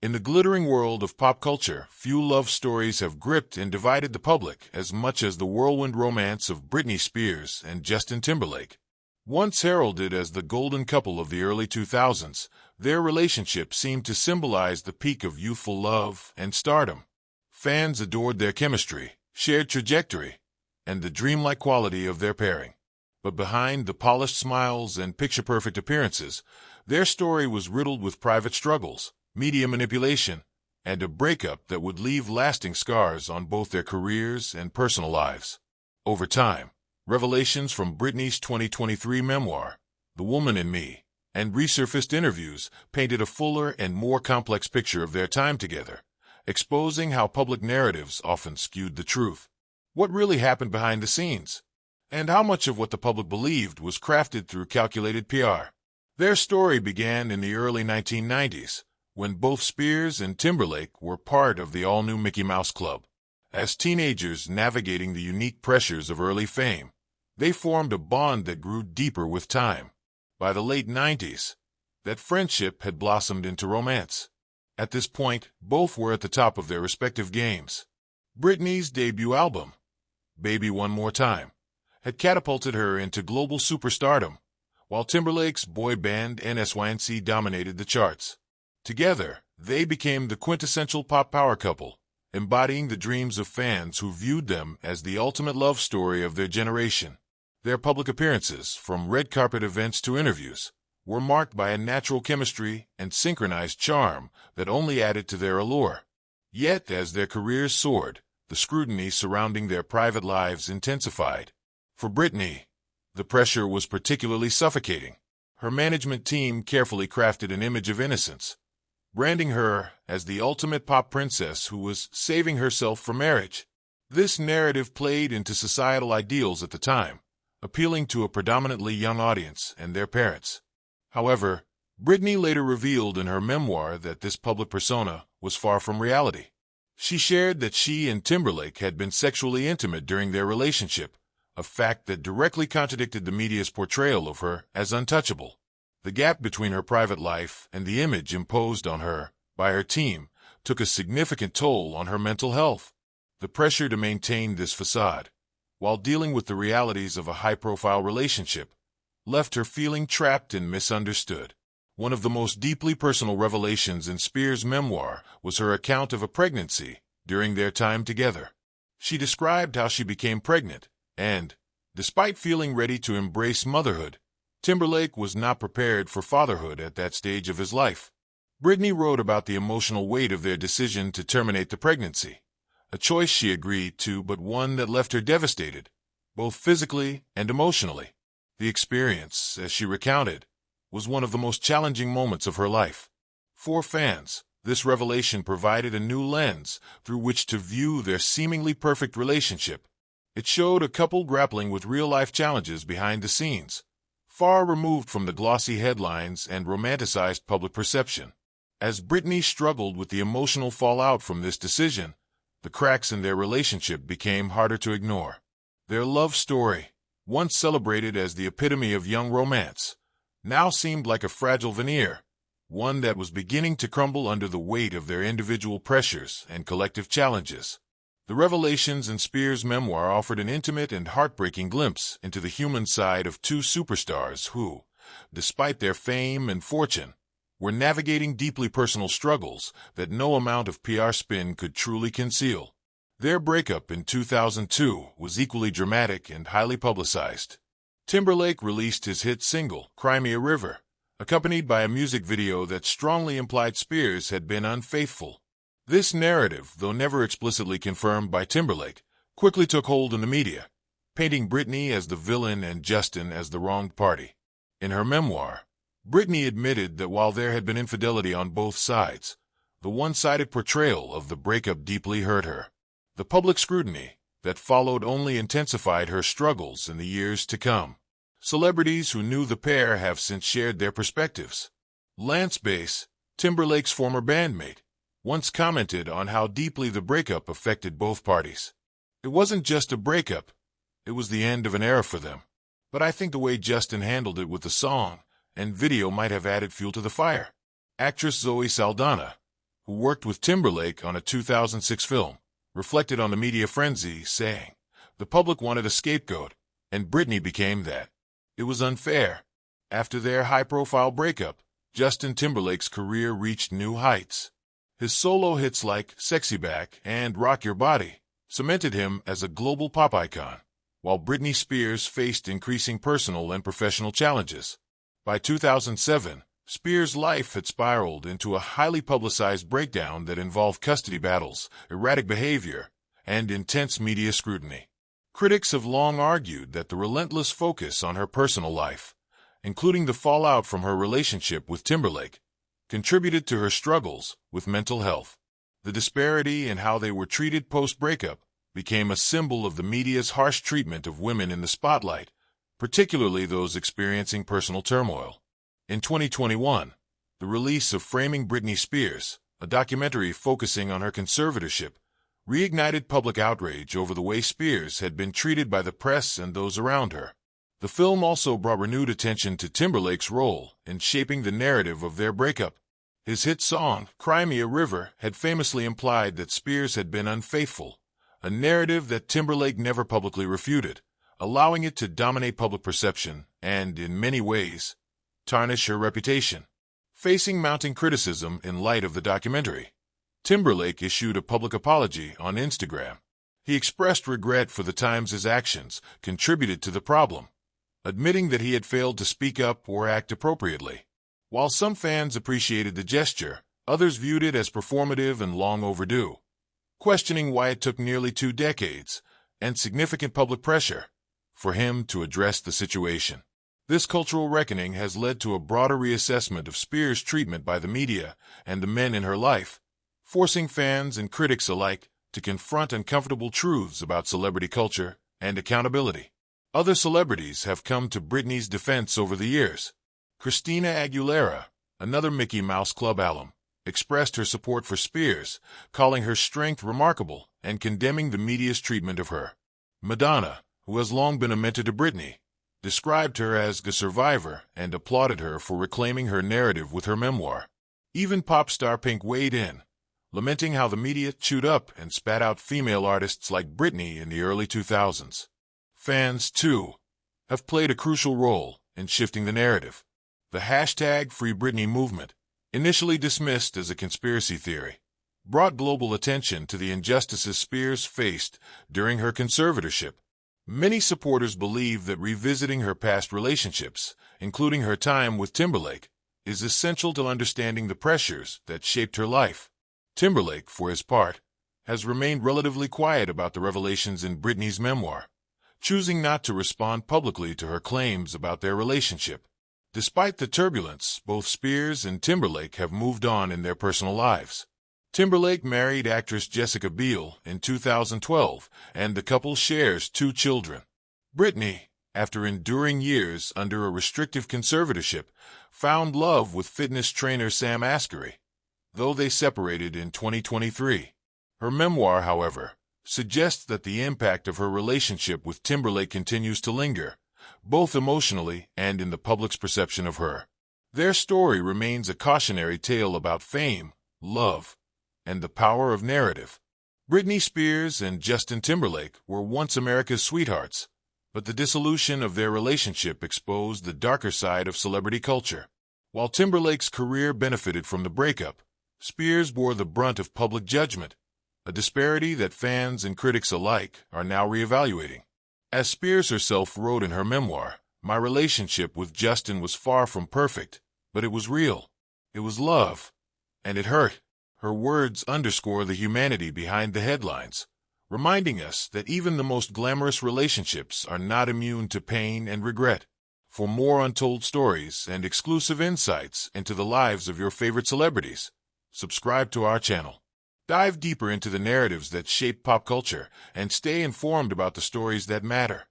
In the glittering world of pop culture, few love stories have gripped and divided the public as much as the whirlwind romance of Britney Spears and Justin Timberlake. Once heralded as the golden couple of the early 2000s, their relationship seemed to symbolize the peak of youthful love and stardom. Fans adored their chemistry, shared trajectory, and the dreamlike quality of their pairing. But behind the polished smiles and picture-perfect appearances, their story was riddled with private struggles, media manipulation, and a breakup that would leave lasting scars on both their careers and personal lives. Over time, revelations from Britney's 2023 memoir, The Woman in Me, and resurfaced interviews painted a fuller and more complex picture of their time together, exposing how public narratives often skewed the truth. What really happened behind the scenes? And how much of what the public believed was crafted through calculated PR? Their story began in the early 1990s, when both Spears and Timberlake were part of the all-new Mickey Mouse Club. As teenagers navigating the unique pressures of early fame, they formed a bond that grew deeper with time. By the late 90s, that friendship had blossomed into romance. At this point, both were at the top of their respective games. Britney's debut album, Baby One More Time, had catapulted her into global superstardom, while Timberlake's boy band NSYNC dominated the charts. Together, they became the quintessential pop power couple, embodying the dreams of fans who viewed them as the ultimate love story of their generation. Their public appearances, from red carpet events to interviews, were marked by a natural chemistry and synchronized charm that only added to their allure. Yet, as their careers soared, the scrutiny surrounding their private lives intensified. For Britney, the pressure was particularly suffocating. Her management team carefully crafted an image of innocence, branding her as the ultimate pop princess who was saving herself for marriage. This narrative played into societal ideals at the time, appealing to a predominantly young audience and their parents. However, Britney later revealed in her memoir that this public persona was far from reality. She shared that she and Timberlake had been sexually intimate during their relationship, a fact that directly contradicted the media's portrayal of her as untouchable. The gap between her private life and the image imposed on her by her team took a significant toll on her mental health. The pressure to maintain this facade, while dealing with the realities of a high-profile relationship, left her feeling trapped and misunderstood. One of the most deeply personal revelations in Spears' memoir was her account of a pregnancy during their time together. She described how she became pregnant, and, despite feeling ready to embrace motherhood, Timberlake was not prepared for fatherhood at that stage of his life. Britney wrote about the emotional weight of their decision to terminate the pregnancy, a choice she agreed to but one that left her devastated, both physically and emotionally. The experience, as she recounted, was one of the most challenging moments of her life. For fans, this revelation provided a new lens through which to view their seemingly perfect relationship. It showed a couple grappling with real-life challenges behind the scenes, far removed from the glossy headlines and romanticized public perception. As Britney struggled with the emotional fallout from this decision, the cracks in their relationship became harder to ignore. Their love story, once celebrated as the epitome of young romance, now seemed like a fragile veneer, one that was beginning to crumble under the weight of their individual pressures and collective challenges. The revelations in Spears' memoir offered an intimate and heartbreaking glimpse into the human side of two superstars who, despite their fame and fortune, were navigating deeply personal struggles that no amount of PR spin could truly conceal. Their breakup in 2002 was equally dramatic and highly publicized. Timberlake released his hit single, Cry Me a River, accompanied by a music video that strongly implied Spears had been unfaithful. This narrative, though never explicitly confirmed by Timberlake, quickly took hold in the media, painting Britney as the villain and Justin as the wronged party. In her memoir, Britney admitted that while there had been infidelity on both sides, the one-sided portrayal of the breakup deeply hurt her. The public scrutiny that followed only intensified her struggles in the years to come. Celebrities who knew the pair have since shared their perspectives. Lance Bass, Timberlake's former bandmate, once commented on how deeply the breakup affected both parties. It wasn't just a breakup, it was the end of an era for them. But I think the way Justin handled it with the song and video might have added fuel to the fire. Actress Zoe Saldana, who worked with Timberlake on a 2006 film, reflected on the media frenzy, saying, "The public wanted a scapegoat, and Britney became that. It was unfair." After their high-profile breakup, Justin Timberlake's career reached new heights. His solo hits like Sexy Back and Rock Your Body cemented him as a global pop icon, while Britney Spears faced increasing personal and professional challenges. By 2007, Spears' life had spiraled into a highly publicized breakdown that involved custody battles, erratic behavior, and intense media scrutiny. Critics have long argued that the relentless focus on her personal life, including the fallout from her relationship with Timberlake, contributed to her struggles with mental health. The disparity in how they were treated post-breakup became a symbol of the media's harsh treatment of women in the spotlight, particularly those experiencing personal turmoil. In 2021, the release of Framing Britney Spears, a documentary focusing on her conservatorship, reignited public outrage over the way Spears had been treated by the press and those around her. The film also brought renewed attention to Timberlake's role in shaping the narrative of their breakup. His hit song, Cry Me a River, had famously implied that Spears had been unfaithful, a narrative that Timberlake never publicly refuted, allowing it to dominate public perception and, in many ways, tarnish her reputation. Facing mounting criticism in light of the documentary, Timberlake issued a public apology on Instagram. He expressed regret for the times his actions contributed to the problem, admitting that he had failed to speak up or act appropriately. While some fans appreciated the gesture, others viewed it as performative and long overdue, questioning why it took nearly 2 decades and significant public pressure for him to address the situation. This cultural reckoning has led to a broader reassessment of Spears' treatment by the media and the men in her life, forcing fans and critics alike to confront uncomfortable truths about celebrity culture and accountability. Other celebrities have come to Britney's defense over the years. Christina Aguilera, another Mickey Mouse Club alum, expressed her support for Spears, calling her strength remarkable and condemning the media's treatment of her. Madonna, who has long been a mentor to Britney, described her as a survivor and applauded her for reclaiming her narrative with her memoir. Even pop star Pink weighed in, lamenting how the media chewed up and spat out female artists like Britney in the early 2000s. Fans, too, have played a crucial role in shifting the narrative. The hashtag Free Britney movement, initially dismissed as a conspiracy theory, brought global attention to the injustices Spears faced during her conservatorship. Many supporters believe that revisiting her past relationships, including her time with Timberlake, is essential to understanding the pressures that shaped her life. Timberlake, for his part, has remained relatively quiet about the revelations in Britney's memoir, choosing not to respond publicly to her claims about their relationship. Despite the turbulence, both Spears and Timberlake have moved on in their personal lives. Timberlake married actress Jessica Biel in 2012, and the couple shares 2 children. Britney, after enduring years under a restrictive conservatorship, found love with fitness trainer Sam Asghari, though they separated in 2023. Her memoir, however, suggests that the impact of her relationship with Timberlake continues to linger, both emotionally and in the public's perception of her. Their story remains a cautionary tale about fame, love, and the power of narrative. Britney Spears and Justin Timberlake were once America's sweethearts, but the dissolution of their relationship exposed the darker side of celebrity culture. While Timberlake's career benefited from the breakup, Spears bore the brunt of public judgment, a disparity that fans and critics alike are now reevaluating. As Spears herself wrote in her memoir, "My relationship with Justin was far from perfect, but it was real. It was love, and it hurt." Her words underscore the humanity behind the headlines, reminding us that even the most glamorous relationships are not immune to pain and regret. For more untold stories and exclusive insights into the lives of your favorite celebrities, subscribe to our channel. Dive deeper into the narratives that shape pop culture and stay informed about the stories that matter.